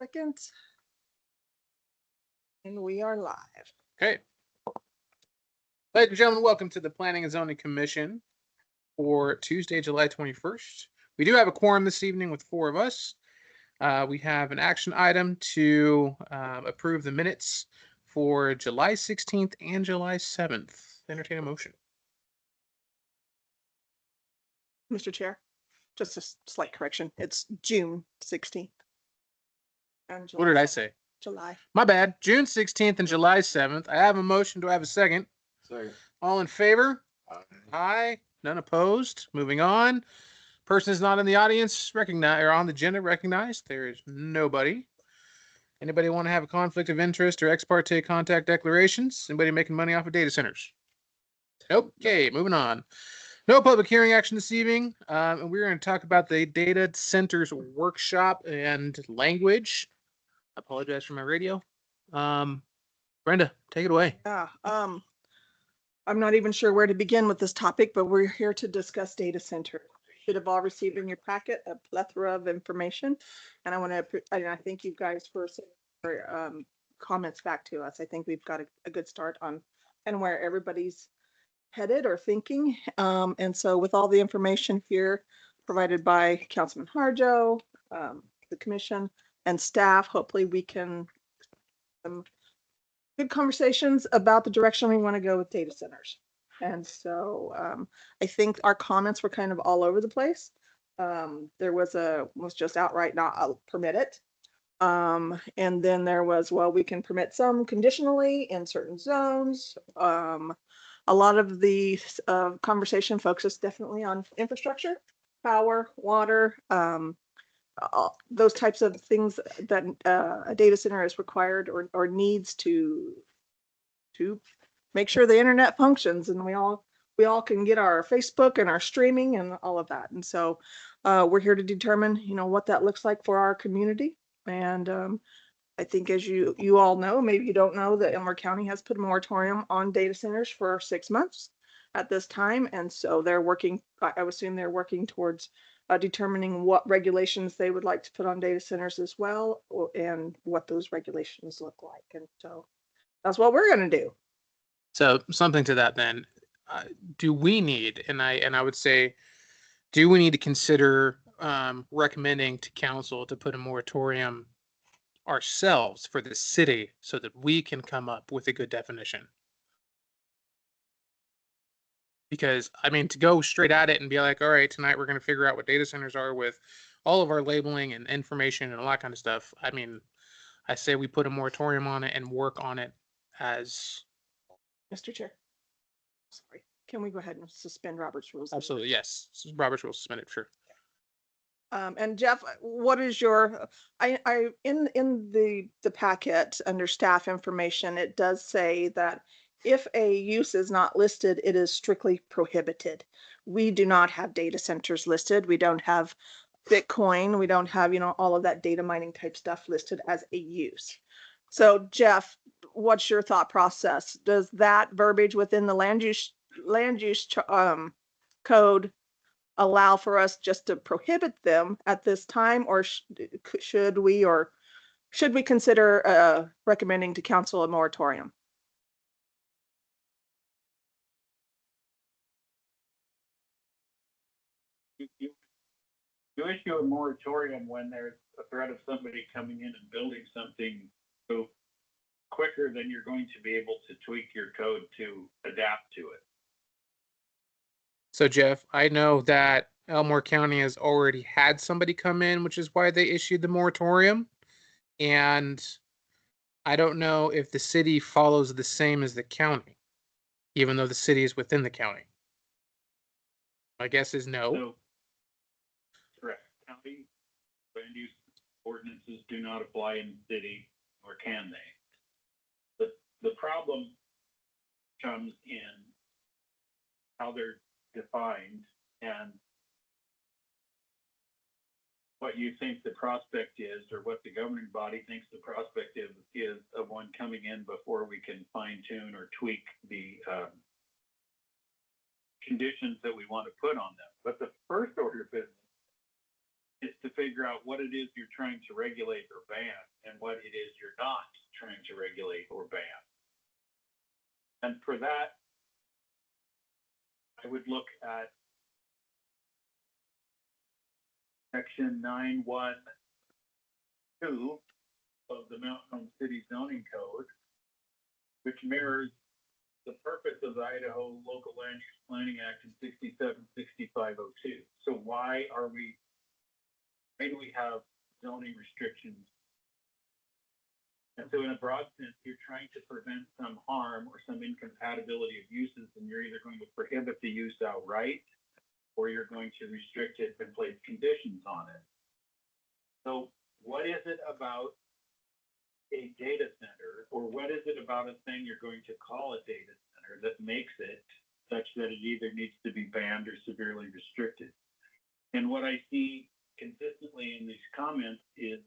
Second. And we are live. Okay. Ladies and gentlemen, welcome to the Planning and Zoning Commission for Tuesday, July 21st. We do have a quorum this evening with 4 of us. We have an action item to approve the minutes for July 16th and July 7th. Entertain a motion. Mr. Chair, just a slight correction. It's June 16th. And What did I say? July. My bad. June 16th and July 7th. I have a motion. Do I have a second? Second. All in favor? Aye. None opposed. Moving on. Person is not in the audience recognized or on the agenda recognized. There is nobody. Anybody want to have a conflict of interest or ex parte contact declarations? Anybody making money off of data centers? Nope. Okay, moving on. No public hearing action this evening. And we're going to talk about the data centers workshop and language. I apologize for my radio. Brenda, take it away. Yeah. I'm not even sure where to begin with this topic, but we're here to discuss data center. You should have all received in your packet a plethora of information. And I thank you guys for comments back to us. I think we've got a good start on and where everybody's headed or thinking. And so with all the information here provided by Councilman Harjo, the commission and staff, hopefully we can good conversations about the direction we want to go with data centers. And so I think our comments were kind of all over the place. There was just outright not permit it. And then there was, well, we can permit some conditionally in certain zones. A lot of the conversation focuses definitely on infrastructure, power, water, those types of things that a data center is required or needs to make sure the internet functions and we all can get our Facebook and our streaming and all of that. And so we're here to determine, what that looks like for our community. And I think as you all know, maybe you don't know, that Elmore County has put a moratorium on data centers for 6 months at this time. And so they're working, I would assume they're working towards determining what regulations they would like to put on data centers as well, and what those regulations look like. And so that's what we're going to do. So something to that then, do we need, and I would say, do we need to consider recommending to council to put a moratorium ourselves for the city so that we can come up with a good definition? Because to go straight at it and be like, all right, tonight we're going to figure out what data centers are with all of our labeling and information and all that kind of stuff. I say we put a moratorium on it and work on it as. Mr. Chair, sorry, can we go ahead and suspend Robert's rules? Absolutely, yes. Robert's rules suspended, sure. And Jeff, what is your, in the packet under staff information, it does say that if a use is not listed, it is strictly prohibited. We do not have data centers listed. We don't have Bitcoin. We don't have, all of that data mining type stuff listed as a use. So Jeff, what's your thought process? Does that verbiage within the land use code allow for us just to prohibit them at this time, or should we consider recommending to council a moratorium? You issue a moratorium when there's a threat of somebody coming in and building something so quicker than you're going to be able to tweak your code to adapt to it. So Jeff, I know that Elmore County has already had somebody come in, which is why they issued the moratorium. And I don't know if the city follows the same as the county, even though the city is within the county. My guess is no. So, correct. County land use ordinances do not apply in the city, or can they? The problem comes in how they're defined and what you think the prospect is, or what the governing body thinks the prospect is of one coming in before we can fine tune or tweak the conditions that we want to put on them. But the first order of business is to figure out what it is you're trying to regulate or ban and what it is you're not trying to regulate or ban. And for that, I would look at section 912 of the Mountain Home City Zoning Code, which mirrors the purpose of the Idaho Local Land Use Planning Act in 67-6502. So why do we have zoning restrictions? And so in a broad sense, you're trying to prevent some harm or some incompatibility of uses, and you're either going to prohibit the use outright, or you're going to restrict it and place conditions on it. So what is it about a data center, or what is it about a thing you're going to call a data center that makes it such that it either needs to be banned or severely restricted? And what I see consistently in these comments is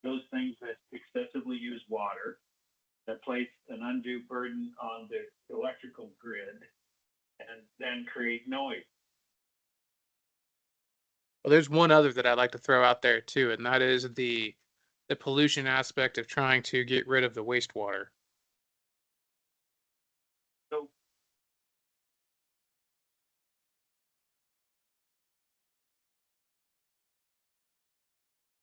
those things that excessively use water, that place an undue burden on the electrical grid, and then create noise. Well, there's one other that I'd like to throw out there too, and that is the pollution aspect of trying to get rid of the wastewater. So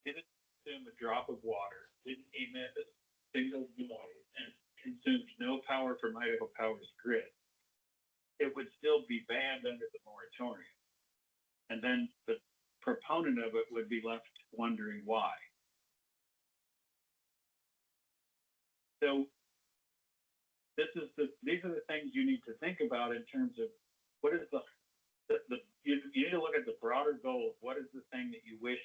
didn't consume a drop of water, didn't emit a single noise, and consumed no power from Idaho Power's grid, it would still be banned under the moratorium. And then the proponent of it would be left wondering why. So these are the things you need to think about in terms of what is you need to look at the broader goal of what is the thing that you wish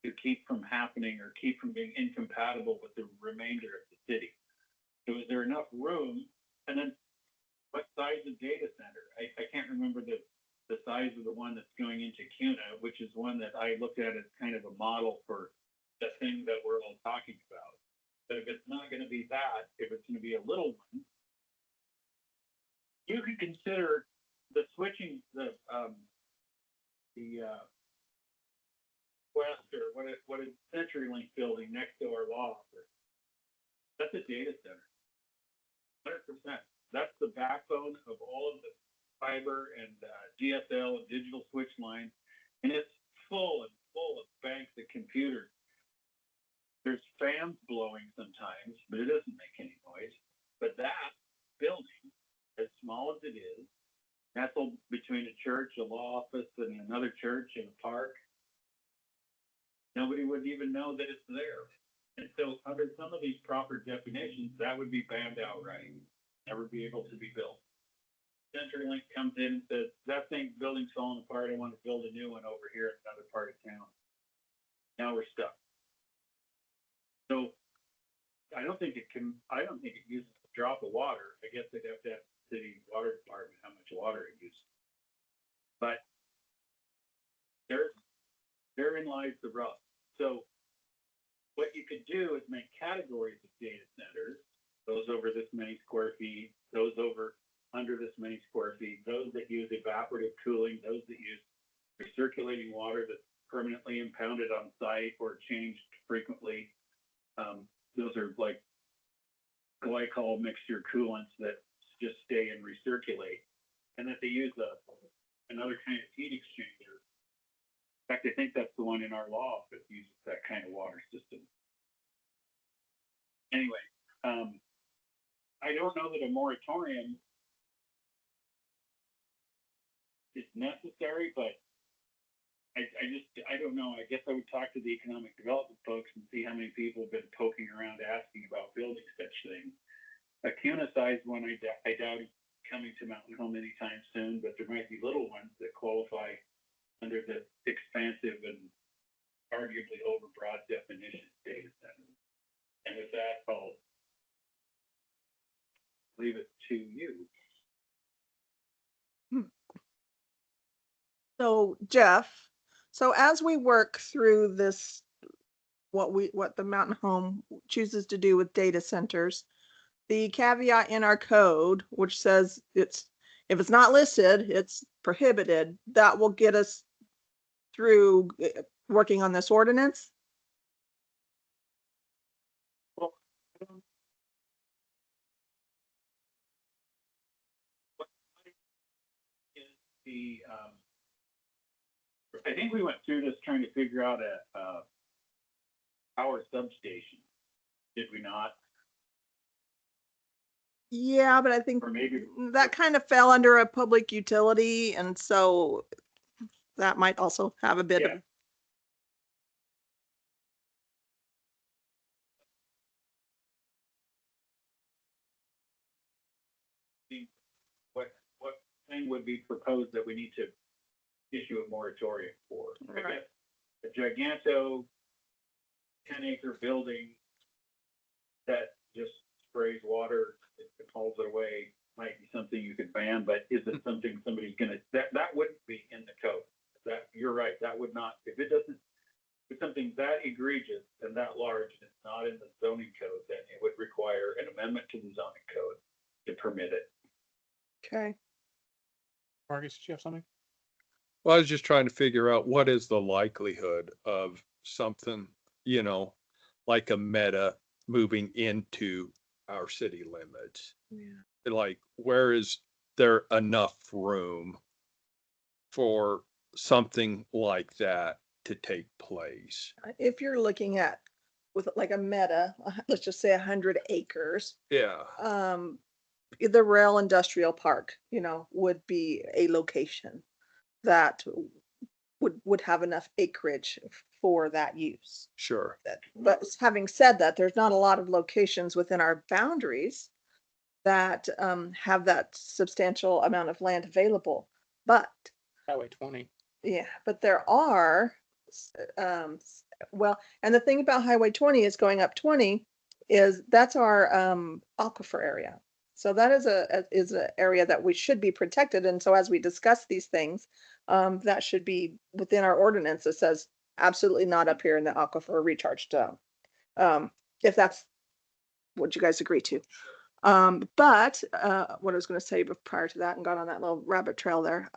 to keep from happening or keep from being incompatible with the remainder of the city. So is there enough room? And then what size of data center? I can't remember the size of the one that's going into CUNA, which is one that I looked at as kind of a model for the thing that we're all talking about. But if it's not going to be that, if it's going to be a little one, you could consider the switching the West, or what is CenturyLink building next to our law office. That's a data center. 100%. That's the backbone of all of the fiber and DSL and digital switch lines, and it's full of banks of computers. There's fans blowing sometimes, but it doesn't make any noise. But that building, as small as it is, nestled between a church, a law office, and another church in a park, nobody would even know that it's there. And so under some of these proper definitions, that would be banned outright, never be able to be built. CenturyLink comes in and says, that building's falling apart, I want to build a new one over here in another part of town. Now we're stuck. So I don't think it uses a drop of water. I guess they'd have to ask the city water department how much water it uses. But therein lies the rub. So what you could do is make categories of data centers, those over this many square feet, those under this many square feet, those that use evaporative cooling, those that use recirculating water that's permanently impounded on site or changed frequently. Those are like glycol mixture coolants that just stay and recirculate, and that they use another kind of heat exchanger. In fact, I think that's the one in our law that uses that kind of water system. Anyway, I don't know that a moratorium is necessary, but I don't know. I guess I would talk to the economic development folks and see how many people have been poking around asking about building such things. A CUNA-sized one, I doubt it's coming to Mountain Home anytime soon, but there might be little ones that qualify under the expansive and arguably overbroad definition of data center. And with that, I'll leave it to you. So Jeff, as we work through this, what the Mountain Home chooses to do with data centers, the caveat in our code, which says if it's not listed, it's prohibited, that will get us through working on this ordinance? Well, I don't- what is the, I think we went through this trying to figure out a power substation. Did we not? Yeah, but I think Or maybe- that kind of fell under a public utility, and so that might also have a bit Yeah. of, What thing would be proposed that we need to issue a moratorium for? I Right. guess a giganto 10-acre building that just sprays water, it hauls it away, might be something you could ban, but is it something somebody's gonna, that wouldn't be in the code. That, you're right, that would not, if it doesn't, if it's something that egregious and that large, and it's not in the zoning code, then it would require an amendment to the zoning code to permit it. okay. Marcus, did you have something? Well, I was just trying to figure out what is the likelihood of something, you know, like a Meta moving into our city limits. Yeah. Like, where is there enough room for something like that to take place? If you're looking at with like a meta, let's just say 100 acres, Yeah, the rail industrial park, would be a location that would have enough acreage for that use. sure. But having said that, there's not a lot of locations within our boundaries that have that substantial amount of land available. But Highway 20. yeah, but there are, well, and the thing about Highway 20 is going up 20 is that's our aquifer area. So that is a area that we should be protected. And so as we discuss these things, that should be within our ordinance that says absolutely not up here in the aquifer recharge zone. If that's what you guys agree to. But what I was going to say prior to that and got on that little rabbit trail there,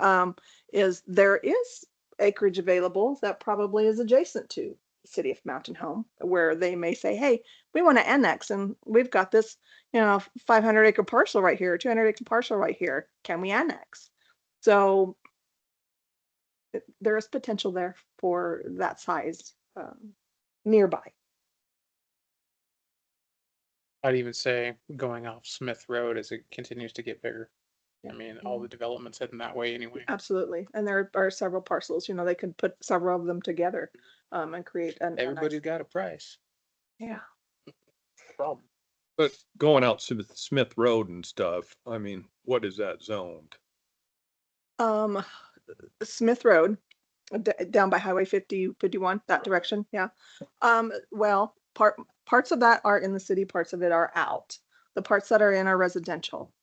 is there is acreage available that probably is adjacent to the city of Mountain Home, where they may say, hey, we want to annex and we've got this, 500-acre parcel right here, 200-acre parcel right here. Can we annex? So there is potential there for that size nearby. I'd even say going off Smith Road as it continues to get bigger. I mean, all the development's heading that way anyway. Absolutely. And there are several parcels, they could put several of them together and create a Everybody's nice, got a price. yeah. Problem. But going out Smith Road and stuff, I mean, what is that zoned? Smith Road, down by Highway 50, 51, that direction, yeah. Well, parts of that are in the city, parts of it are out. The parts that are in are residential.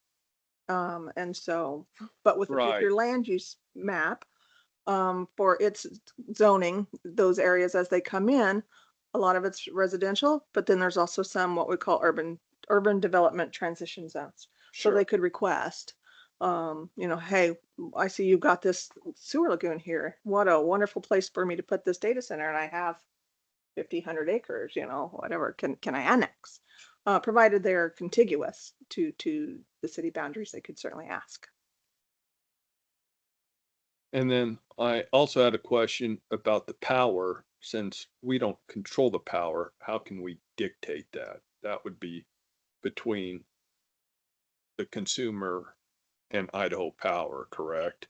And so, but with Right. your land use map, for its zoning, those areas as they come in, a lot of it's residential, but then there's also some what we call urban development transition zones. So they could request, hey, I see you've got this sewer lagoon here. What a wonderful place for me to put this data center, and I have 100 acres, whatever. Can I annex? Provided they're contiguous to the city boundaries, they could certainly ask. And then I also had a question about the power. Since we don't control the power, how can we dictate that? That would be between the consumer and Idaho Power, correct?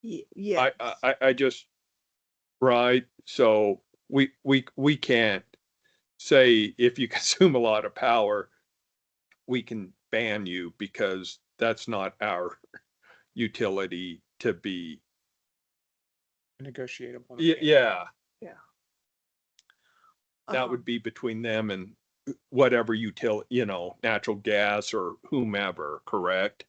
Yeah. I just, right, so we can't say if you consume a lot of power, we can ban you because that's not our utility to be. Negotiable. Yeah, Yeah. that would be between them and whatever utility, natural gas or whomever, correct?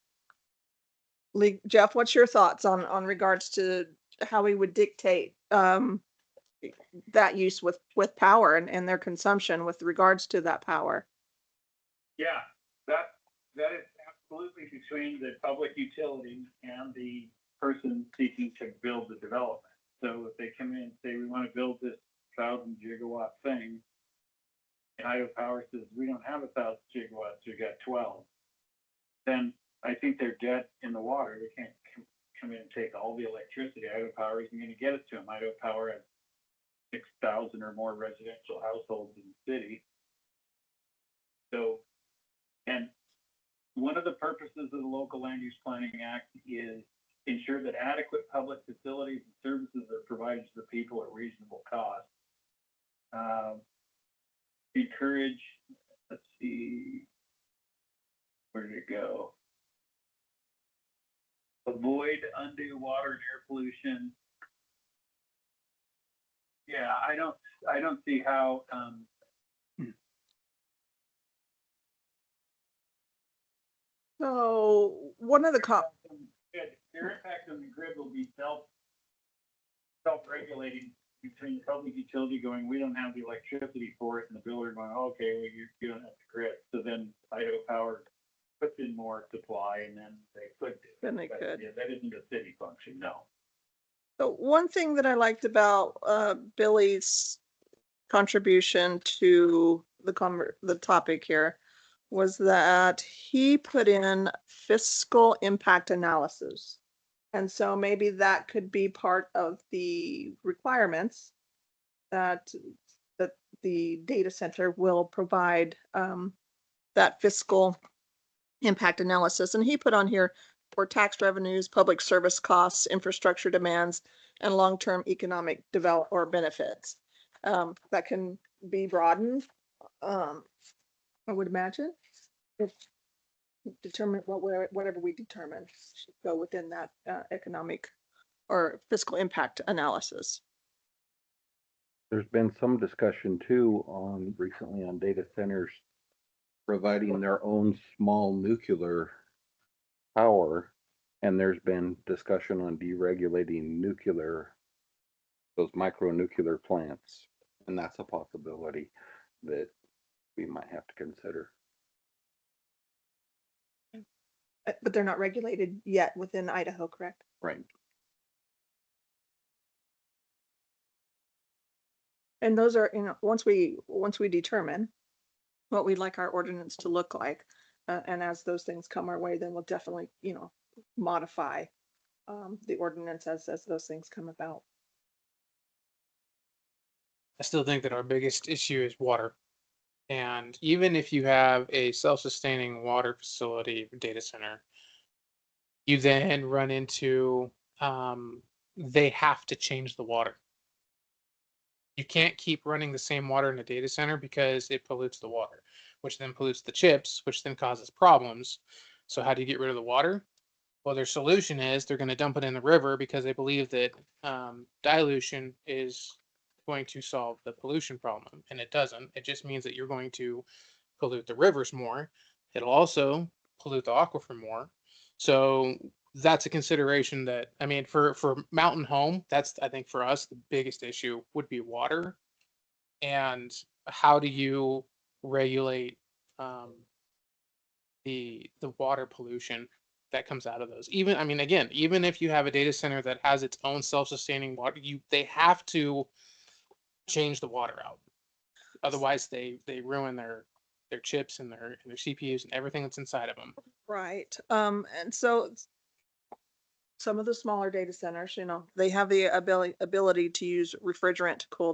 Jeff, what's your thoughts on regards to how we would dictate that use with power and their consumption with regards to that power? Yeah, that is absolutely between the public utility and the person seeking to build the development. So if they come in and say, we want to build this 1,000 gigawatt thing, and Idaho Power says, we don't have 1,000 gigawatts, we got 12, then I think they're dead in the water. They can't come in and take all the electricity. Idaho Power isn't going to get it to them. Idaho Power has 6,000 or more residential households in the city. So, and one of the purposes of the Local Land Use Planning Act is ensure that adequate public facilities and services are provided to the people at reasonable cost. Encourage, let's see, where did it go? Avoid undue water and air pollution. Yeah, I don't see how, So one of the their impact on the grid will be self-regulating between the public utility going, we don't have the electricity for it, and the builder going, okay, well, you don't have the grid. So then Idaho Power puts in more supply, and then they could. Then they could. Yeah, that isn't a city function, no. So one thing that I liked about Billy's contribution to the topic here was that he put in fiscal impact analysis. And so maybe that could be part of the requirements that the data center will provide that fiscal impact analysis. And he put on here for tax revenues, public service costs, infrastructure demands, and long-term economic develop or benefits. That can be broadened, I would imagine. If determine whatever we determine should go within that economic or fiscal impact analysis. There's been some discussion too recently on data centers providing their own small nuclear power. And there's been discussion on deregulating those micro nuclear plants. And that's a possibility that we might have to consider. But they're not regulated yet within Idaho, correct? Right. And those are, once we determine what we'd like our ordinance to look like, and as those things come our way, then we'll definitely, modify the ordinance as those things come about. I still think that our biggest issue is water. And even if you have a self-sustaining water facility data center, you then run into they have to change the water. You can't keep running the same water in a data center because it pollutes the water, which then pollutes the chips, which then causes problems. So how do you get rid of the water? Well, their solution is they're going to dump it in the river because they believe that dilution is going to solve the pollution problem, and it doesn't. It just means that you're going to pollute the rivers more. It'll also pollute the aquifer more. So that's a consideration that, I mean, for mountain home, that's, I think, for us the biggest issue would be water. And how do you regulate the water pollution that comes out of those? Even, I mean, again, even if you have a data center that has its own self-sustaining water, they have to change the water out. Otherwise they ruin their chips and their CPUs and everything that's inside of them. Right. And so some of the smaller data centers, they have the ability to use refrigerant to cool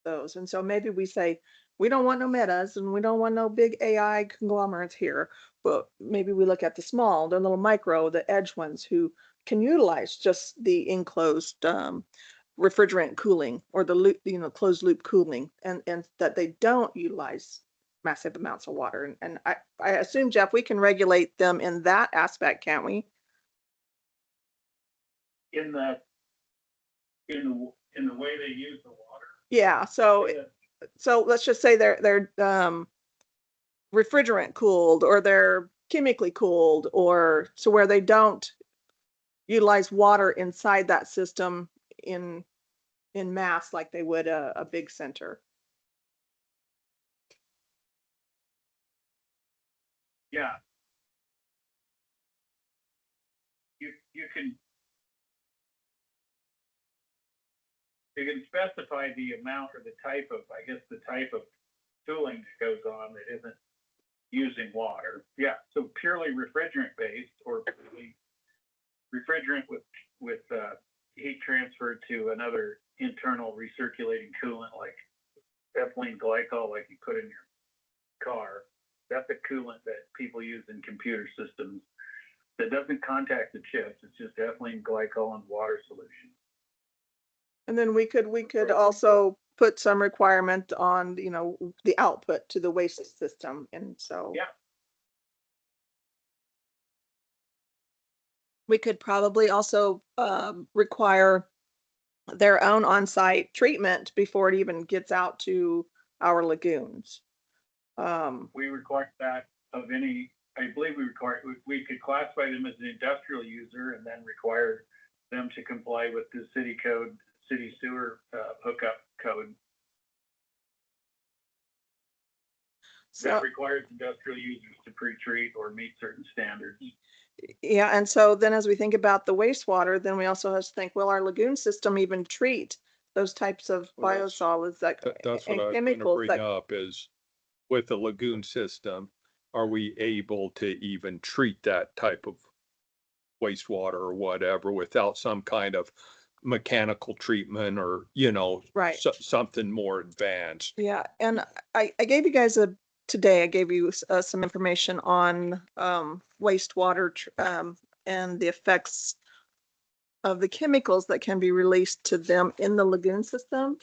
those. And so maybe we say, we don't want no metas and we don't want no big AI conglomerates here, but maybe we look at the little micro, the edge ones who can utilize just the enclosed refrigerant cooling or the loop, closed loop cooling, and that they don't utilize massive amounts of water. And I assume, Jeff, we can regulate them in that aspect, can't we? In the way they use the water. Yeah. So let's just say they're refrigerant cooled or they're chemically cooled, or so where they don't utilize water inside that system in mass like they would a big center. Yeah. You can you can specify the amount or the type of, I guess, the type of cooling that goes on that isn't using water. Yeah, so purely refrigerant based or purely refrigerant with heat transfer to another internal recirculating coolant like ethylene glycol, like you put in your car. That's a coolant that people use in computer systems that doesn't contact the chips. It's just ethylene glycol and water solution. And then we could also put some requirement on, the output to the waste system. And so Yeah. we could probably also require their own on-site treatment before it even gets out to our lagoons. We require that of any, I believe we could classify them as an industrial user and then require them to comply with the city code, city sewer hookup code. So That requires industrial users to pre-treat or meet certain standards. yeah, and so then as we think about the wastewater, then we also have to think, will our lagoon system even treat those types of Well, that's- biosolids That's what and I was going to chemicals bring that up is with the lagoon system, are we able to even treat that type of wastewater or whatever without some kind of mechanical treatment or, right. something more advanced? Yeah, and I gave you guys today I gave you some information on wastewater and the effects of the chemicals that can be released to them in the lagoon system.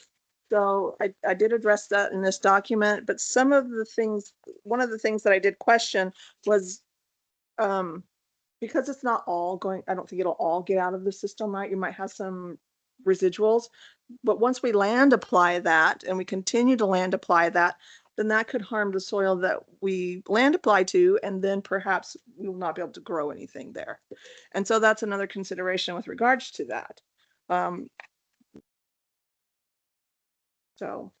So I did address that in this document, but one of the things that I did question was because it's not all going, I don't think it'll all get out of the system, right? You might have some residuals, but once we land apply that and we continue to land apply that, then that could harm the soil that we land apply to, and then perhaps we will not be able to grow anything there. And so that's another consideration with regards to that. So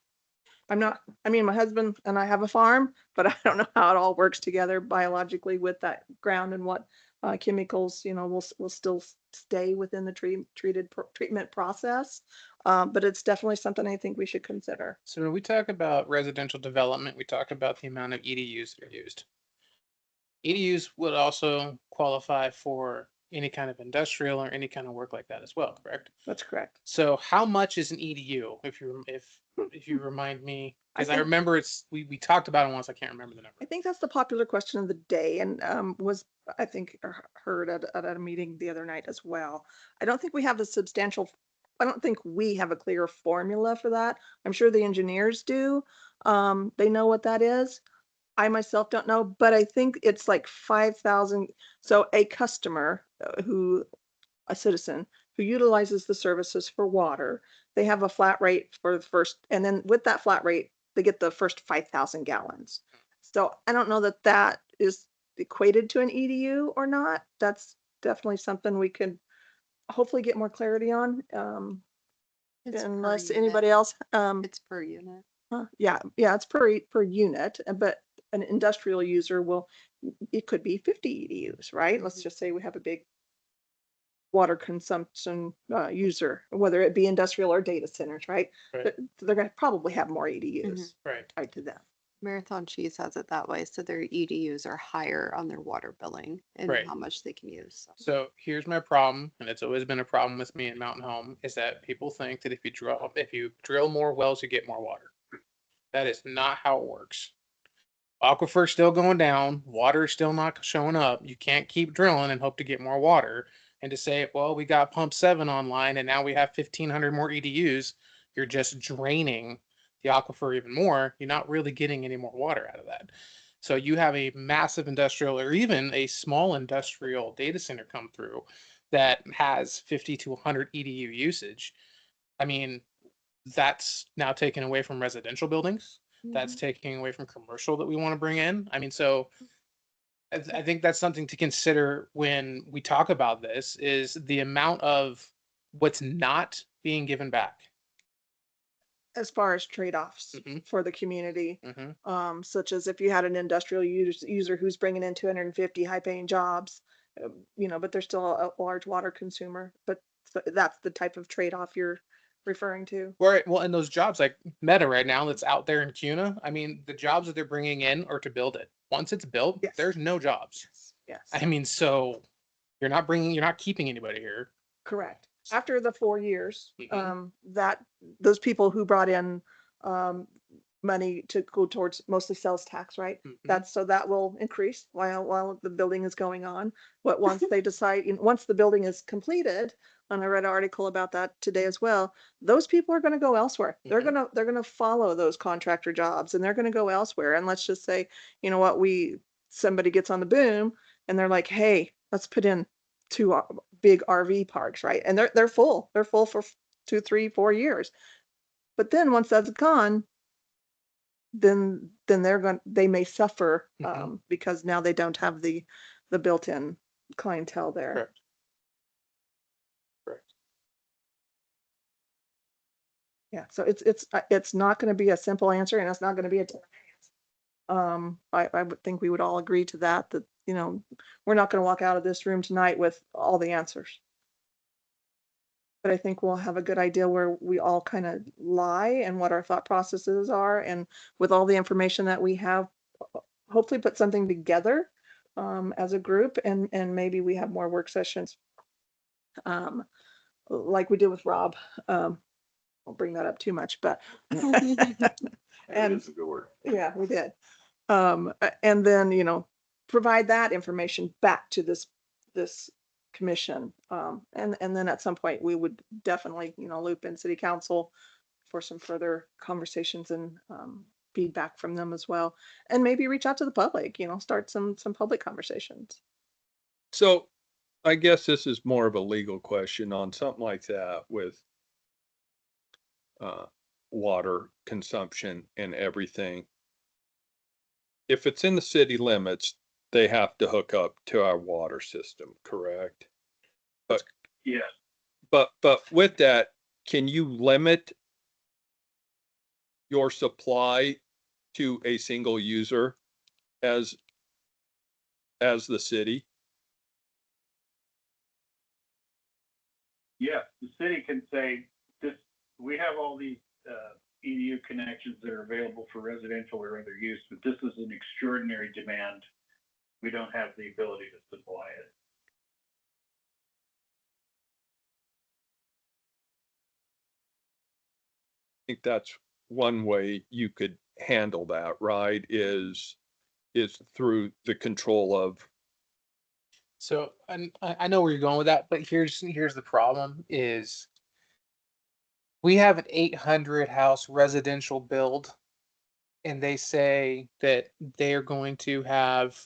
my husband and I have a farm, but I don't know how it all works together biologically with that ground and what chemicals, will still stay within the treatment process. But it's definitely something I think we should consider. So when we talk about residential development, we talk about the amount of EDUs that are used. EDUs would also qualify for any kind of industrial or any kind of work like that as well, correct? That's correct. So how much is an EDU? If you remind me, because I think- remember we talked about it once. I can't remember the number. I think that's the popular question of the day, and was I think heard at a meeting the other night as well. I don't think we have a clear formula for that. I'm sure the engineers do. They know what that is. I myself don't know, but I think it's like 5,000. So a customer a citizen who utilizes the services for water, they have a flat rate for the first, and then with that flat rate, they get the first 5,000 gallons. So I don't know that that is equated to an EDU or not. That's definitely something we could hopefully get more clarity on. It's per Unless unit. anybody else, It's per unit. yeah, it's per unit, but an industrial user it could be 50 EDUs, right? Let's just say we have a big water consumption user, whether it be industrial or data centers, right? Right. They're going to probably have more EDUs Right. tied to them. Marathon Cheese has it that way, so their EDUs are higher on their water billing and Right. how much they can use. So. So here's my problem, and it's always been a problem with me in Mountain Home, is that people think that if you drill more wells, you get more water. That is not how it works. Aquifer's still going down, water is still not showing up. You can't keep drilling and hope to get more water. And to say, well, we got pump 7 online and now we have 1,500 more EDUs, you're just draining the aquifer even more. You're not really getting any more water out of that. So you have a massive industrial or even a small industrial data center come through that has 50 to 100 EDU usage. I mean, that's now taken away from residential buildings. That's taking away from commercial that we want to bring in. I mean, so I think that's something to consider when we talk about this is the amount of what's not being given back. As far as trade-offs Mhm. for the community, Mhm. such as if you had an industrial user who's bringing in 250 high-paying jobs, but they're still a large water consumer. But so that's the type of trade-off you're referring to. Right. Well, and those jobs like Meta right now that's out there in CUNA, I mean, the jobs that they're bringing in are to build it. Once it's built, Yes. there's no jobs. Yes, I mean, so you're not keeping anybody here. correct. After the 4 years, Mhm. that those people who brought in money to go towards mostly sales tax, right? Mhm. That's so that will increase while the building is going on. But once they decide, once the building is completed, and I read an article about that today as well, those people are going to go elsewhere. Mhm. They're gonna follow those contractor jobs and they're going to go elsewhere. And let's just say, you know what, somebody gets on the boom and they're like, hey, let's put in 2 big RV parks, right? And they're full. They're full for 2, 3, 4 years. But then once that's gone, then they may suffer Mhm. because now they don't have the built-in clientele there. Correct. Correct. Yeah, so it's not going to be a simple answer, and it's not going to be a I would think we would all agree to that we're not going to walk out of this room tonight with all the answers. But I think we'll have a good idea where we all kind of lie and what our thought processes are, and with all the information that we have, hopefully put something together as a group, and maybe we have more work sessions um, like we did with Rob. Won't bring that up too much, but and That's a good word. yeah, we did. And then provide that information back to this commission. And then at some point we would definitely loop in city council for some further conversations and feedback from them as well, and maybe reach out to the public. Start some public conversations. So I guess this is more of a legal question on something like that with uh, water consumption and everything. If it's in the city limits, they have to hook up to our water system, correct? Yes, But with that, can you limit your supply to a single user as the city? yes, the city can say, this, we have all these, EDU connections that are available for residential or other use, but this is an extraordinary demand. We don't have the ability to supply it. I think that's one way you could handle that, right? Is through the control of, So I know where you're going with that, but here's the problem is we have an 800 house residential build, and they say that they are going to have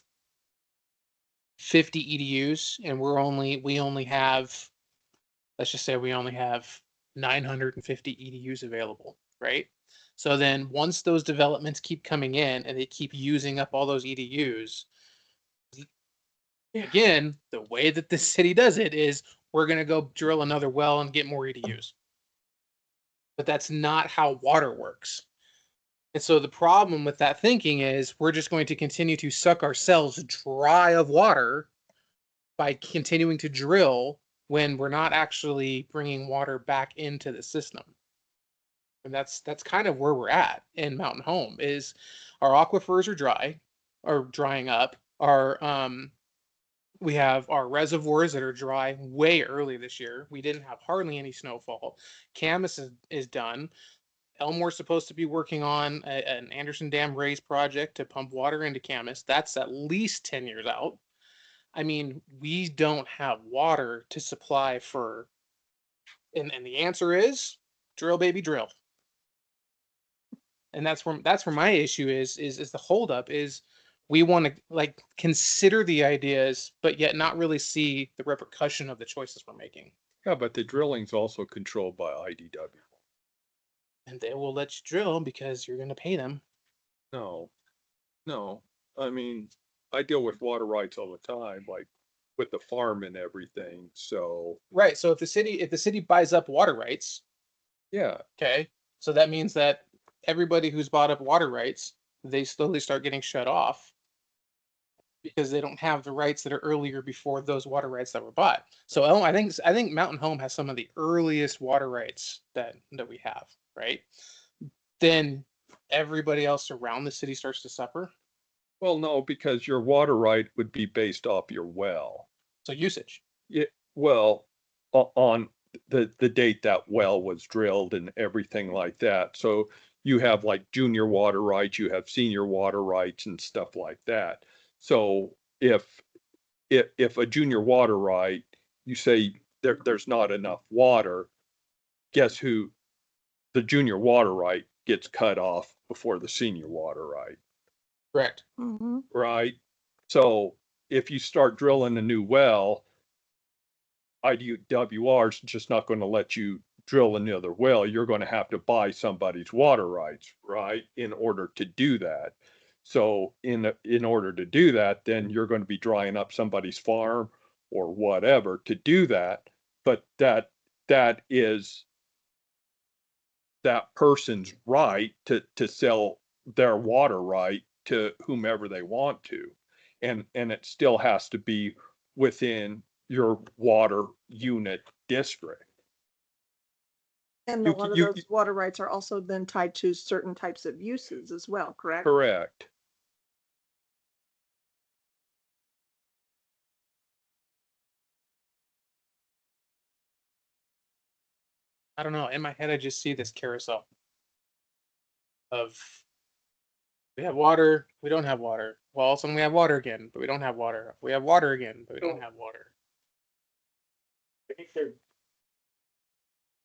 50 EDUs, and we only have, let's just say we only have 950 EDUs available, right? So then once those developments keep coming in and they keep using up all those EDUs, again, the way that the city does it is we're going to go drill another well and get more EDUs. But that's not how water works. And so the problem with that thinking is we're just going to continue to suck ourselves dry of water by continuing to drill when we're not actually bringing water back into the system. And that's kind of where we're at in Mountain Home is our aquifers are drying up. We have our reservoirs that are dry way early this year. We didn't have hardly any snowfall. Camas is done. Elmore's supposed to be working on an Anderson Dam raise project to pump water into Camas. That's at least 10 years out. I mean, we don't have water to supply for, and the answer is drill, baby, drill. And that's where my issue is the holdup is we want to like consider the ideas, but yet not really see the repercussion of the choices we're making. yeah, but the drilling's also controlled by IDW. And they will let you drill because you're going to pay them. No, no. I mean, I deal with water rights all the time, like with the farm and everything. So Right. So if the city buys up water rights, yeah, okay, so that means that everybody who's bought up water rights, they slowly start getting shut off. because they don't have the rights that are earlier before those water rights that were bought. So I think Mountain Home has some of the earliest water rights that we have, right? Then everybody else around the city starts to suffer. Well, no, because your water right would be based off your well. So usage. Yeah, well, on the date that well was drilled and everything like that. So you have like junior water rights, you have senior water rights and stuff like that. So if a junior water right, you say there's not enough water, guess who? The junior water right gets cut off before the senior water right, Correct. Mhm. right? So if you start drilling a new well, IDWR is just not going to let you drill another well. You're going to have to buy somebody's water rights, right, in order to do that. So in order to do that, then you're going to be drying up somebody's farm or whatever to do that. But that is that person's right to sell their water right to whomever they want to. And it still has to be within your water unit district. And You a lot of you those water rights are also then tied to certain types of uses as well, correct? correct. I don't know. In my head, I just see this carousel of we have water, we don't have water. Well, all of a sudden we have water again, but we don't have water. We have water again, but we don't have water. I think there's,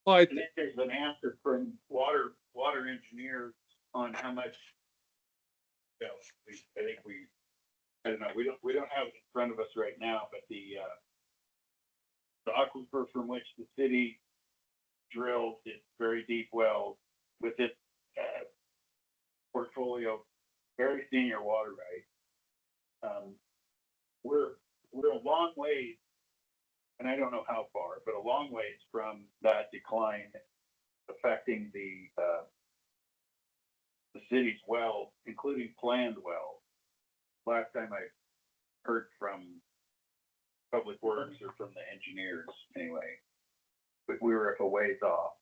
Well, I think there's an answer from water engineers on how much. Well, I think I don't know, we don't have it in front of us right now, but the aquifer from which the city drilled its very deep wells with its portfolio, very senior water right. We're a long ways, and I don't know how far, but a long ways from that decline affecting the city's wells, including planned wells. Last time I heard from Public Works or from the engineers, anyway, but we were a ways off.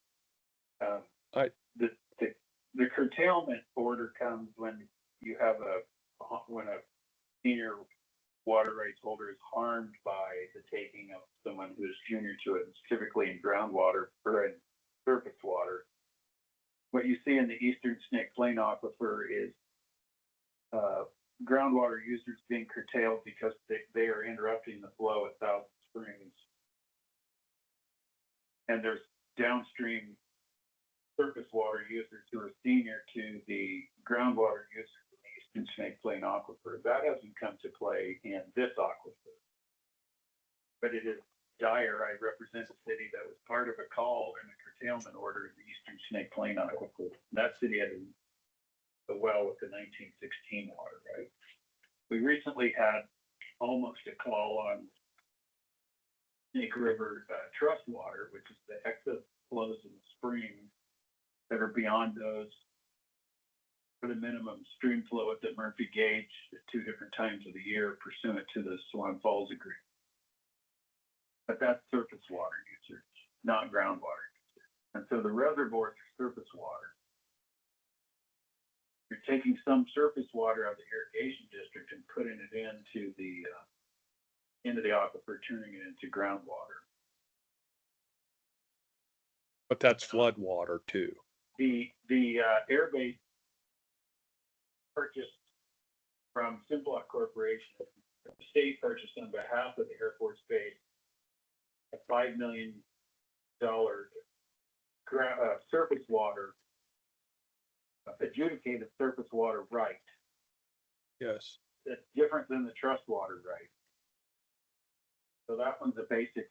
The curtailment order comes when you have when a senior water rights holder is harmed by the taking of someone who is junior to it. It's typically in groundwater or in surface water. What you see in the Eastern Snake Plain Aquifer is groundwater users being curtailed because they are interrupting the flow at Thousand Springs. And there's downstream surface water users who are senior to the groundwater users in the Eastern Snake Plain Aquifer. That hasn't come to play in this aquifer. But it is dire. I represent a city that was part of a call and a curtailment order in the Eastern Snake Plain Aquifer. That city had a well with the 1916 water, right? We recently had almost a call on Snake River Trust Water, which is the excess flows in the spring that are beyond those for the minimum stream flow at the Murphy gauge at 2 different times of the year pursuant to the Swan Falls Agreement. But that's surface water users, not groundwater users. And so the reservoirs are surface water. You're taking some surface water out of the irrigation district and putting it into the aquifer, turning it into groundwater. but that's flood water too. The air base purchased from Simplot Corporation, the state purchased on behalf of the Air Force Base a $5 million surface water, adjudicated surface water right. Yes. That's different than the trust water right. So that one's a basic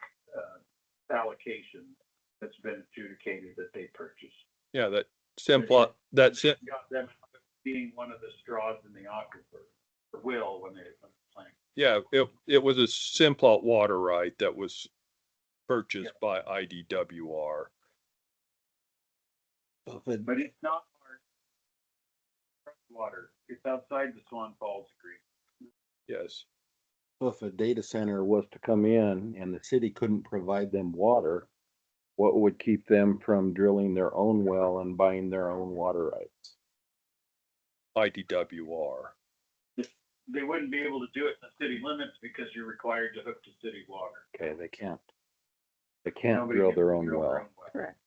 allocation that's been adjudicated that they purchased. Yeah, that's it. Got them being one of the straws in the aquifer, or will when they're playing. Yeah, it was a Simplot water right that was purchased by IDWR. But it's not our trust water. It's outside the Swan Falls Agreement. Yes. So if a data center was to come in and the city couldn't provide them water, what would keep them from drilling their own well and buying their own water rights? IDWR. They wouldn't be able to do it in the city limits because you're required to hook to city water. Okay, they can't. They can't Nobody drill can their own drill their well. own well. Correct.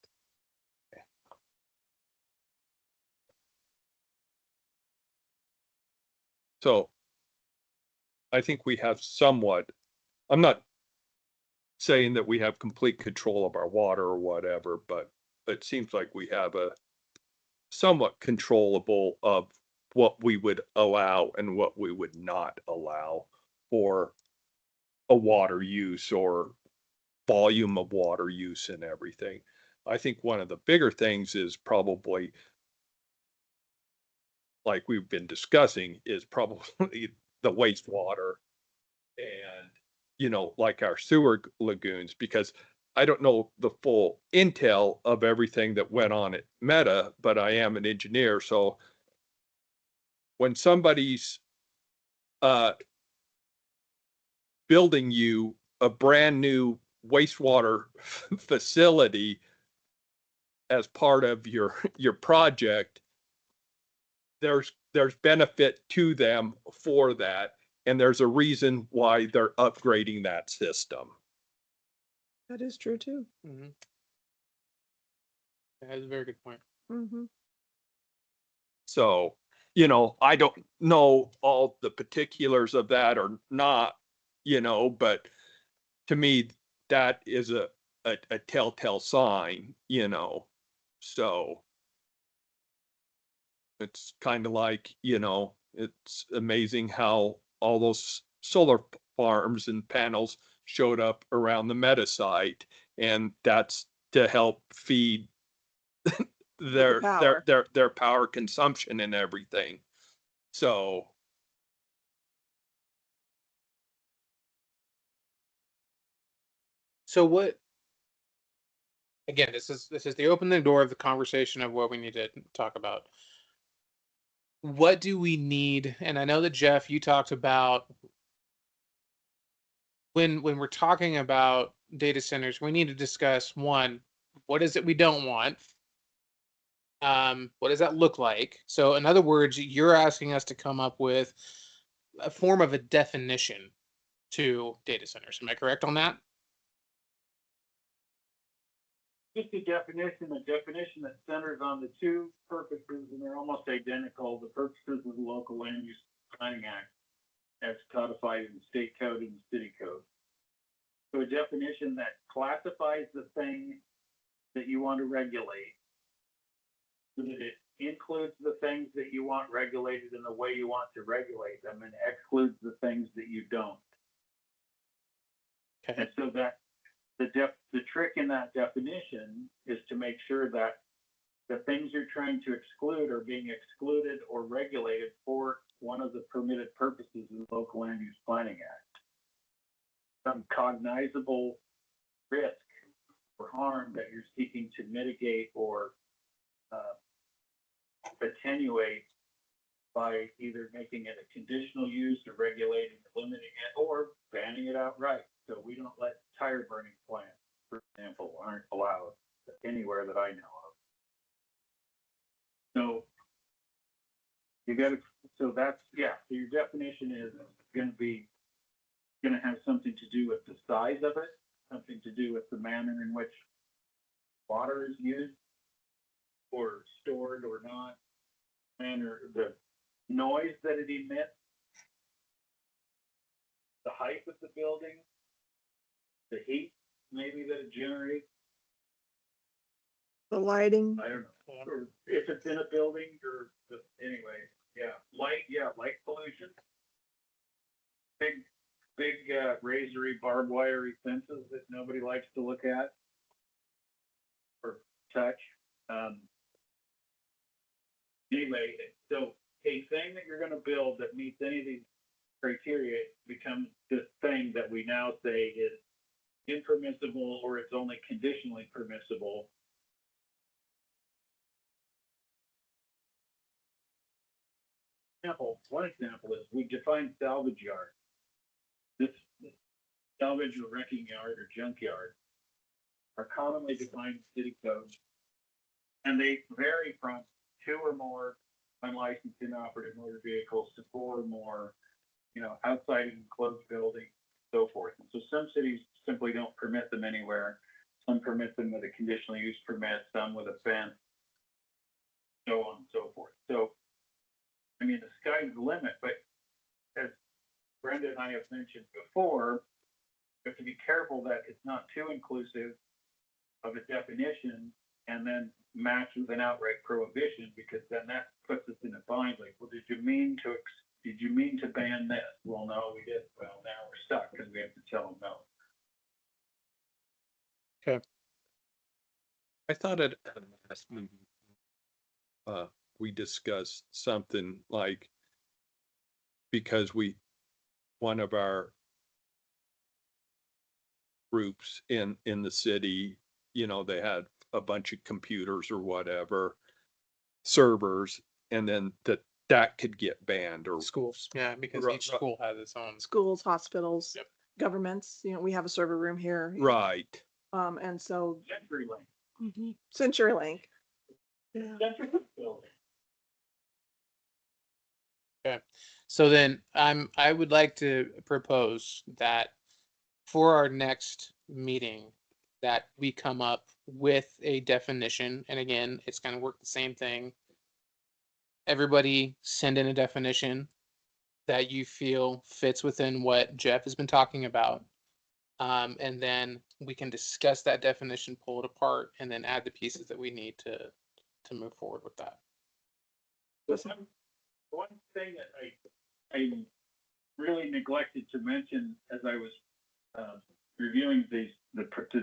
So I think we have somewhat, I'm not saying that we have complete control of our water or whatever, but it seems like we have a somewhat controllable of what we would allow and what we would not allow for a water use or volume of water use and everything. I think one of the bigger things is probably, like we've been discussing, is probably the wastewater and, you know, like our sewer lagoons, because I don't know the full intel of everything that went on at Meta, but I am an engineer. So when somebody's building you a brand new wastewater facility as part of your project, there's benefit to them for that, and there's a reason why they're upgrading that system. That is true too. Mhm. That is a very good point. Mm-hmm. So, you know, I don't know all the particulars of that or not, you know, but to me, that is a telltale sign, you know. So it's kind of like, you know, it's amazing how all those solar farms and panels showed up around the Meta site, and that's to help feed power. their power consumption and everything. So So what? Again, this is the opening door of the conversation of what we need to talk about. What do we need? And I know that Jeff, you talked about when we're talking about data centers, we need to discuss one, what is it we don't want? What does that look like? So in other words, you're asking us to come up with a form of a definition to data centers. Am I correct on that? Just a definition that centers on the two purposes, and they're almost identical, the purposes of the Local Land Use Planning Act as codified in the state code and the city code. So a definition that classifies the thing that you want to regulate, so that it includes the things that you want regulated in the way you want to regulate them and excludes the things that you don't. Okay. And so that the trick in that definition is to make sure that the things you're trying to exclude are being excluded or regulated for one of the permitted purposes in the Local Land Use Planning Act. Some cognizable risk or harm that you're seeking to mitigate or attenuate by either making it a conditional use or regulating or limiting it or banning it outright. So we don't let tire burning plants, for example, aren't allowed anywhere that I know of. So you gotta, so that's, yeah, so your definition is gonna have something to do with the size of it, something to do with the manner in which water is used or stored or not, manner, the noise that it emits, the height of the building, the heat maybe that it generates. The lighting. I don't know. Or if it's in a building or anyway, yeah, light pollution. Big razory barbed wiry fences that nobody likes to look at or touch. Anyway, so a thing that you're going to build that meets any of these criteria becomes this thing that we now say is impermissible or it's only conditionally permissible. One example is we define salvage yard. this salvage or wrecking yard or junkyard are commonly defined in city code. And they vary from 2 or more unlicensed inoperative motor vehicles to 4 or more, outside enclosed buildings, so forth. And so some cities simply don't permit them anywhere. Some permit them with a conditional use permit, some with a fence, so on and so forth. So, I mean, the sky's the limit, but as Brenda and I have mentioned before, we have to be careful that it's not too inclusive of a definition and then match with an outright prohibition, because then that puts us in a bind. Like, well, did you mean to ban this? Well, no, we didn't. Well, now we're stuck because we have to tell them no. I thought at the last meeting, we discussed something like, because one of our groups in the city, they had a bunch of computers or whatever, servers, and then that could get banned or. Schools, yeah, because Right, each right. school has its own. Schools, hospitals, Yep. governments, we have a server room here. Right. And so CenturyLink. CenturyLink. Yeah. CenturyLink building. So then I would like to propose that for our next meeting, that we come up with a definition. And again, it's going to work the same thing. Everybody send in a definition that you feel fits within what Jeff has been talking about. And then we can discuss that definition, pull it apart, and then add the pieces that we need to move forward with that. One thing that I really neglected to mention as I was reviewing the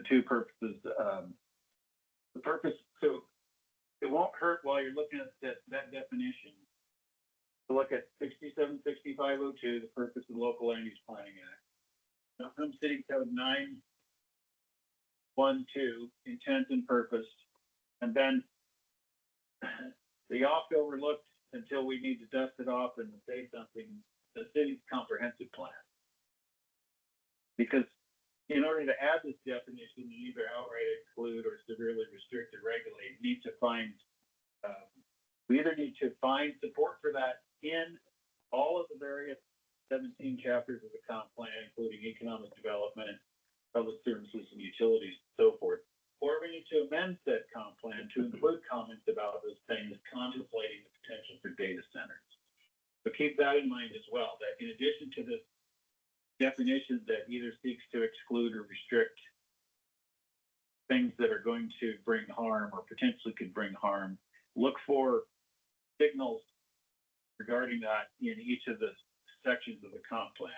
two purposes, the purpose, so it won't hurt while you're looking at that definition to look at 676502, the purpose of the Local Land Use Planning Act. Oklahoma City Code 912, intent and purpose, and then the oft overlooked until we need to dust it off and say something, the city's comprehensive plan. Because in order to add this definition, you either outright exclude or severely restrict or regulate. You need to find, we either need to find support for that in all of the various 17 chapters of the comp plan, including economic development, public services and utilities, and so forth. Or we need to amend said comp plan to include comments about those things contemplating the potential for data centers. So keep that in mind as well, that in addition to this definition that either seeks to exclude or restrict things that are going to bring harm or potentially could bring harm, look for signals regarding that in each of the sections of the comp plan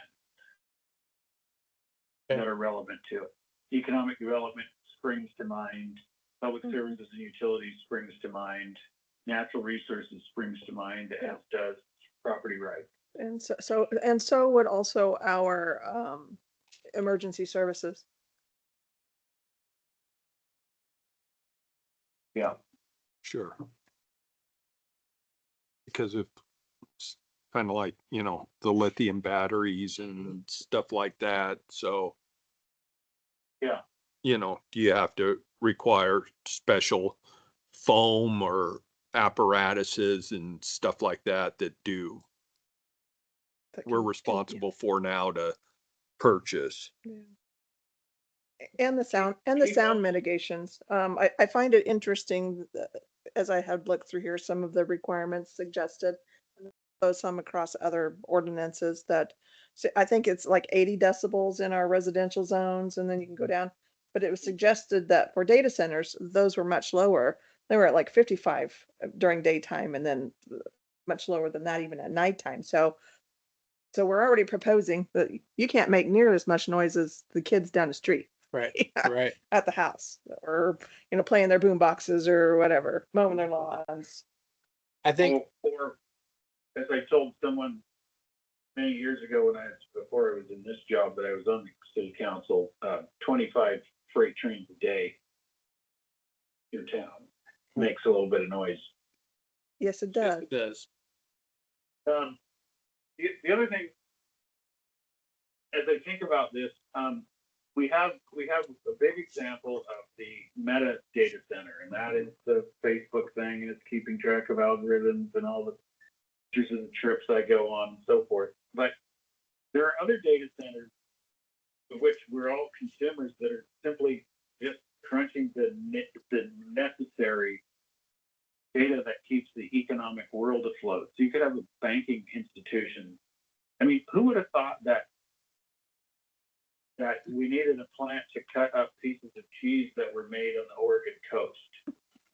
that are relevant to it. Economic development springs to mind, public services and utilities springs to mind, natural resources springs to mind, as does property rights. And so would also our emergency services. Yeah. Sure. Because if it's kind of like, the lithium batteries and stuff like that. So. Yeah. Do you have to require special foam or apparatuses and stuff like that do we're responsible for now to purchase? Yeah. And the sound mitigations. I find it interesting as I had looked through here, some of the requirements suggested, some across other ordinances that, so I think it's like 80 decibels in our residential zones, and then you can go down. But it was suggested that for data centers, those were much lower. They were at like 55 during daytime, and then much lower than that even at nighttime. So we're already proposing that you can't make near as much noise as the kids down the street. Right. Right. At the house, or playing their boom boxes or whatever, mowing their lawns. I think Or as I told someone many years ago before I was in this job, that I was on the city council, 25 freight trains a day in town makes a little bit of noise. Yes, it does. it does. The other thing, as I think about this, we have a big example of the Meta data center, and that is the Facebook thing, and it's keeping track of algorithms and all the pictures and trips I go on and so forth. But there are other data centers of which we're all consumers that are simply just crunching the necessary data that keeps the economic world afloat. So you could have a banking institution. I mean, who would have thought that we needed a plant to cut up pieces of cheese that were made on the Oregon coast,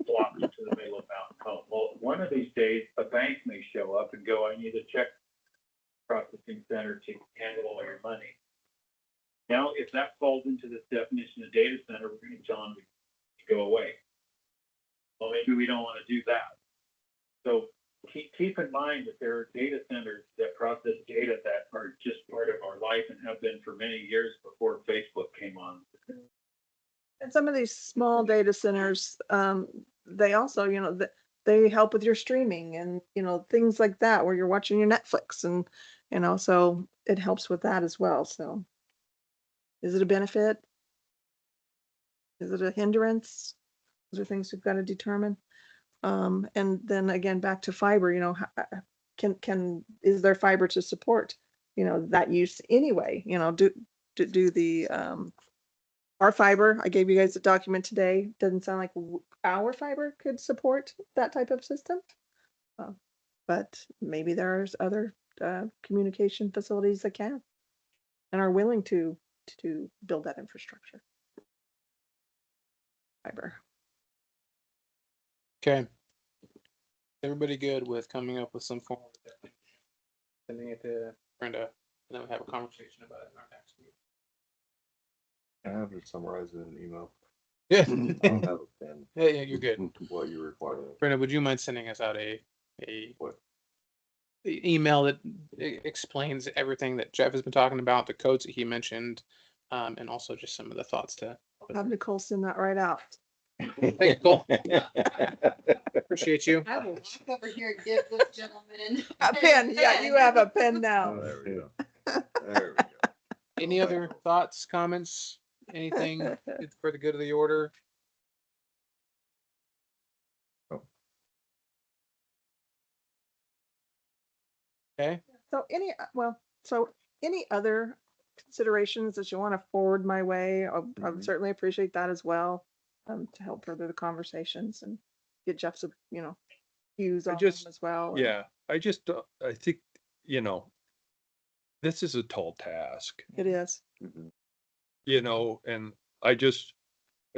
flopped into the middle of Mountain Home? Well, one of these days, a bank may show up and go, I need a check processing center to handle all your money. Now, if that falls into this definition of data center, we're going to tell them to go away. Well, maybe we don't want to do that. So keep in mind that there are data centers that process data that are just part of our life and have been for many years before Facebook came on. And some of these small data centers, they also, they help with your streaming and, things like that, where you're watching your Netflix and, so it helps with that as well. So is it a benefit? Is it a hindrance? Those are things we've got to determine. And then again, back to fiber, is there fiber to support, that use anyway, do the, our fiber, I gave you guys a document today, doesn't sound like our fiber could support that type of system. But maybe there's other communication facilities that can and are willing to build that infrastructure. Fiber. Okay. Everybody good with coming up with some form of definition? Sending it to Brenda, and then we have a conversation about it in our next meeting. I have it summarized in an email. Yeah. I don't have a pen. Yeah, you're good. What you require. Brenda, would you mind sending us out a What? email that explains everything that Jeff has been talking about, the codes that he mentioned, and also just some of the thoughts to Have Nicole send that right out. Thank you, Cole. Appreciate you. I will walk over here and give this gentleman A pen, yeah, you have a pen now. Oh, there we go. There we go. Any other thoughts, comments, anything for the good of the order? Oh. Okay. So any other considerations that you want to forward my way, I would certainly appreciate that as well, to help further the conversations and get Jeff's, views on them as well. Yeah, I think, this is a tall task, It is. and I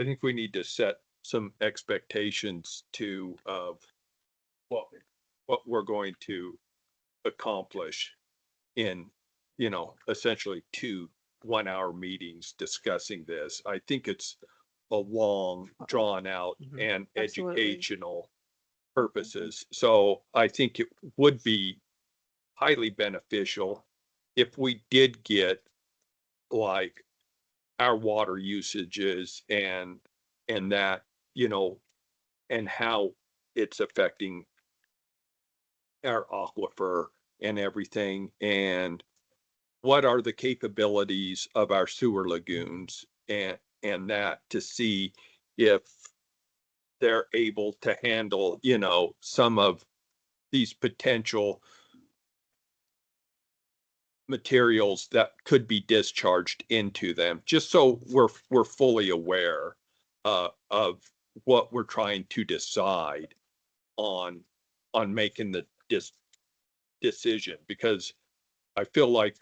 think we need to set some expectations of what we're going to accomplish in, essentially 2 1-hour meetings discussing this. I think it's a long, drawn out and Absolutely. educational purposes. So I think it would be highly beneficial if we did get like our water usages and that, and how it's affecting our aquifer and everything, and what are the capabilities of our sewer lagoons and that, to see if they're able to handle, some of these potential materials that could be discharged into them, just so we're fully aware of what we're trying to decide on making the decision. Because I feel like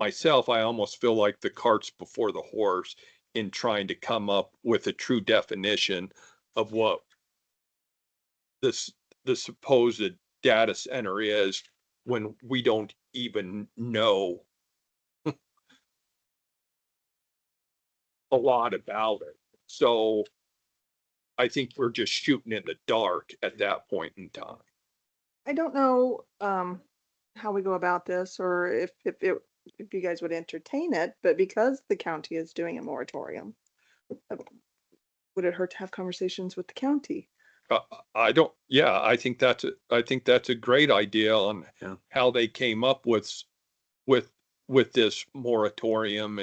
myself, I almost feel like the cart's before the horse in trying to come up with a true definition of what the supposed data center is, when we don't even know a lot about it. So I think we're just shooting in the dark at that point in time. I don't know how we go about this, or if you guys would entertain it, but because the county is doing a moratorium, would it hurt to have conversations with the county? I think that's a great idea on how they came up with with this moratorium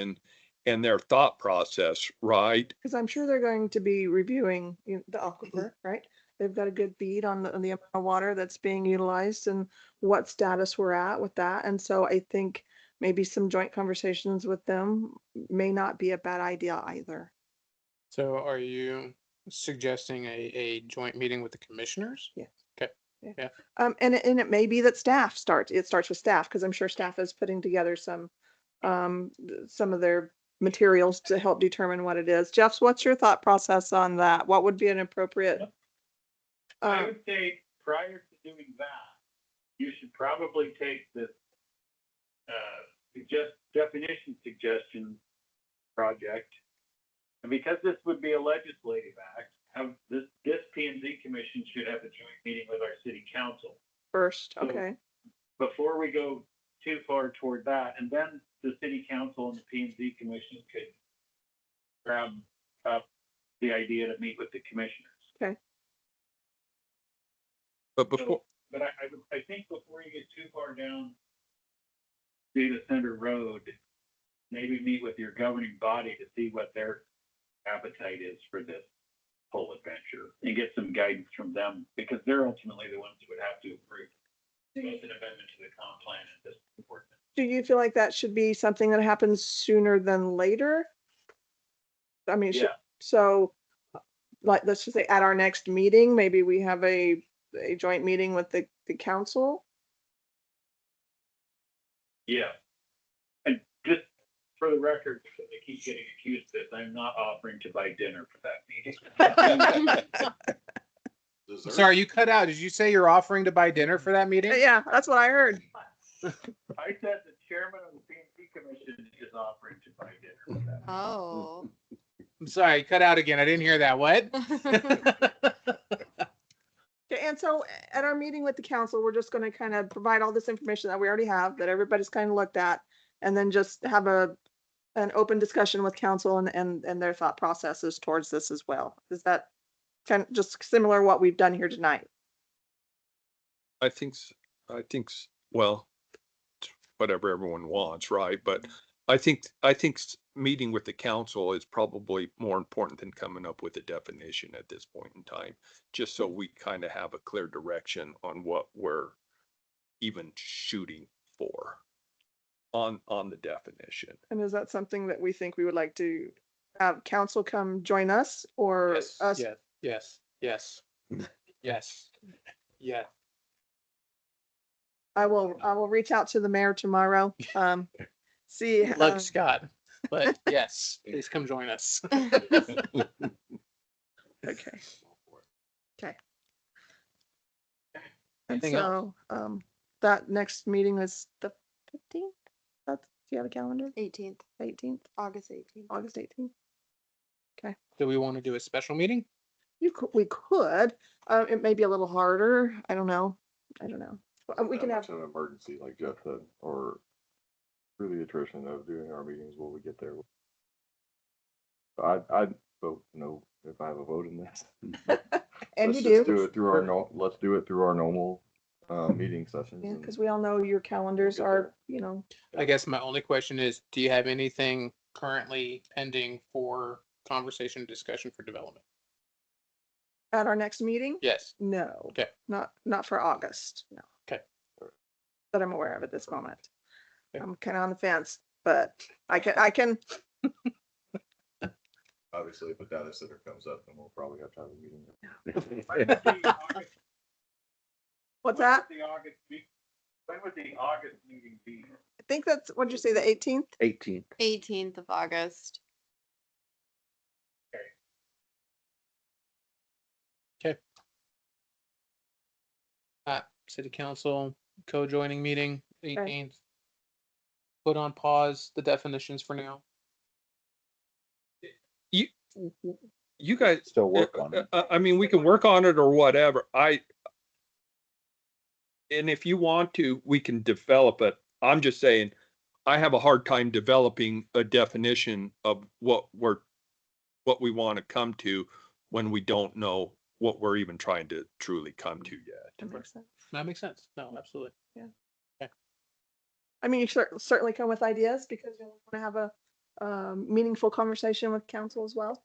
and their thought process, right? Because I'm sure they're going to be reviewing the aquifer, right? They've got a good bead on the amount of water that's being utilized and what status we're at with that. And so I think maybe some joint conversations with them may not be a bad idea either. So are you suggesting a joint meeting with the commissioners? Yes. Okay. And it may be that it starts with staff, because I'm sure staff is putting together some of their materials to help determine what it is. Jeff's, what's your thought process on that? What would be an appropriate? I would say prior to doing that, you should probably take the definition suggestion project. And because this would be a legislative act, have this P and Z commission should have a joint meeting with our city council First, So- okay. before we go too far toward that. And then the city council and the P and Z commission could grab up the idea to meet with the commissioners. But before, But I think before you get too far down Data Center Road, maybe meet with your governing body to see what their appetite is for this whole adventure and get some guidance from them, because they're ultimately the ones who would have to approve both an amendment to the comp plan and this ordinance. Do you feel like that should be something that happens sooner than later? I mean, Yeah. so like, let's just say at our next meeting, maybe we have a joint meeting with the council. Yeah. And just for the record, because I keep getting accused of this, I'm not offering to buy dinner for that meeting. Sorry, you cut out. Did you say you're offering to buy dinner for that meeting? Yeah, that's what I heard. I said the chairman of the P&Z commission is offering to buy dinner for that. Oh. I'm sorry, you cut out again. I didn't hear that. What? Okay, and so at our meeting with the council, we're just going to kind of provide all this information that we already have, that everybody's kind of looked at, and then just have an open discussion with council and their thought processes towards this as well. Is that kind of just similar to what we've done here tonight? I think, well, whatever everyone wants, right? But I think meeting with the council is probably more important than coming up with a definition at this point in time, just so we kind of have a clear direction on what we're even shooting for on the definition. And is that something that we think we would like to have council come join us, or Yes, us? yes, yes, yes, yes, yeah. I will reach out to the mayor tomorrow. See. Like Scott, but yes, please come join us. Okay. Okay. And Anything else? so, that next meeting is the 15th? Do you have a calendar? 18th, 18th, August 18th. August 18th? Do we want to do a special meeting? We could, it may be a little harder. I don't know. We can have, An emergency, like Jeff said, or through the attrition of doing our meetings, will we get there? I'd vote no if I have a vote in this. and Let's you just do. do it through our let's do it through our normal meeting sessions. Yeah, and because we all know your calendars get are, there. I guess my only question is, do you have anything currently pending for conversation, discussion for development? at our next meeting? Yes. No. Okay. Not for August, no. Okay. That I'm aware of at this moment. Okay. I'm kind of on the fence, but I can, Obviously, if a data center comes up, then we'll probably have to have a meeting. what's that? When would the August meeting be? I think that's, what'd you say, the 18th? 18th. 18th of August. City council co-joining meeting, 18th. Put on pause the definitions for now. You guys Still work on it. I mean, we can work on it or whatever. And if you want to, we can develop it. I'm just saying, I have a hard time developing a definition of what we want to come to when we don't know what we're even trying to truly come to yet. That makes sense. That makes sense. No, absolutely. I mean, you certainly come with ideas because you want to have a meaningful conversation with council as well.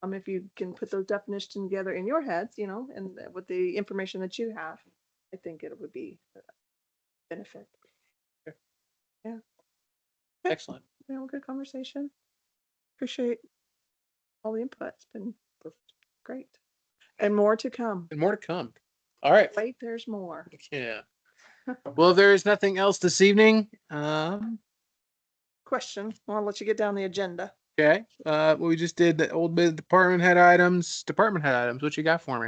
If you can put those definitions together in your heads, you know, and with the information that you have, I think it would be a benefit. Excellent. Yeah, good conversation. Appreciate all the input. It's been great. And more to come. And more to come. All right. Wait, there's more. Yeah. Well, there is nothing else this evening. Question. I'll let you get down the agenda. Okay. We just did the old bit department head items. Department head items. What you got for me?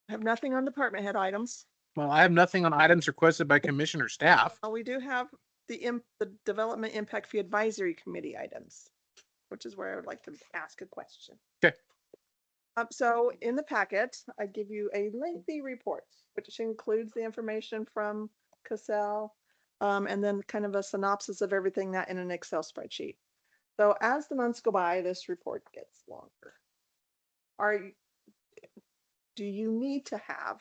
I have nothing on department head items. Well, I have nothing on items requested by commissioner staff. We do have the development impact fee advisory committee items, which is where I would like to ask a question. Okay. So in the packet, I give you a lengthy report, which includes the information from Cassell, and then kind of a synopsis of everything that in an Excel spreadsheet. So as the months go by, this report gets longer. Do you need to have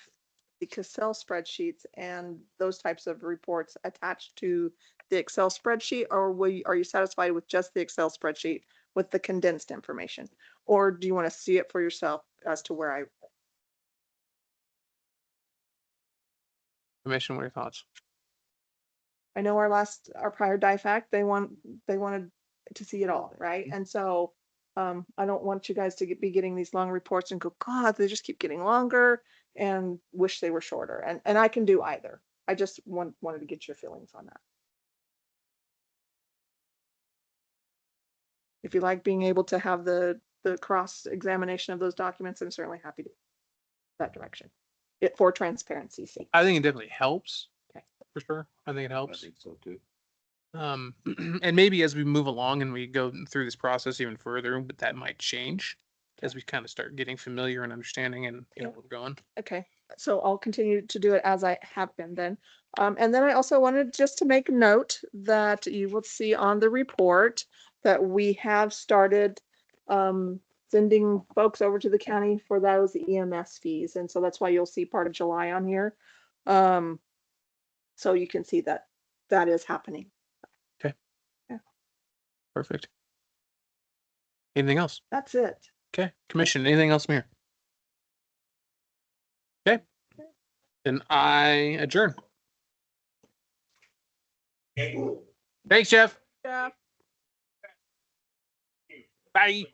the Cassell spreadsheets and those types of reports attached to the Excel spreadsheet, or are you satisfied with just the Excel spreadsheet with the condensed information? Or do you want to see it for yourself as to where Commission, what are your thoughts? I know our prior DIFAC, they wanted to see it all, right? And so I don't want you guys to be getting these long reports and go, God, they just keep getting longer, and wish they were shorter. And I can do either. I just wanted to get your feelings on that. If you like being able to have the cross examination of those documents, I'm certainly happy to that direction. For transparency's sake. I think it definitely helps. Okay. For sure. I think it I helps. think so too. And maybe as we move along and we go through this process even further, but that might change as we kind of start getting familiar and understanding and you know where we're going. Okay, so I'll continue to do it as I have been then. And then I also wanted just to make note that you will see on the report that we have started sending folks over to the county for those EMS fees. And so that's why you'll see part of July on here. So you can see that that is happening. Perfect. Anything else? That's it. Okay. Commission, anything else from here? Okay. Then I adjourn. Thanks, Jeff. Yeah. Bye.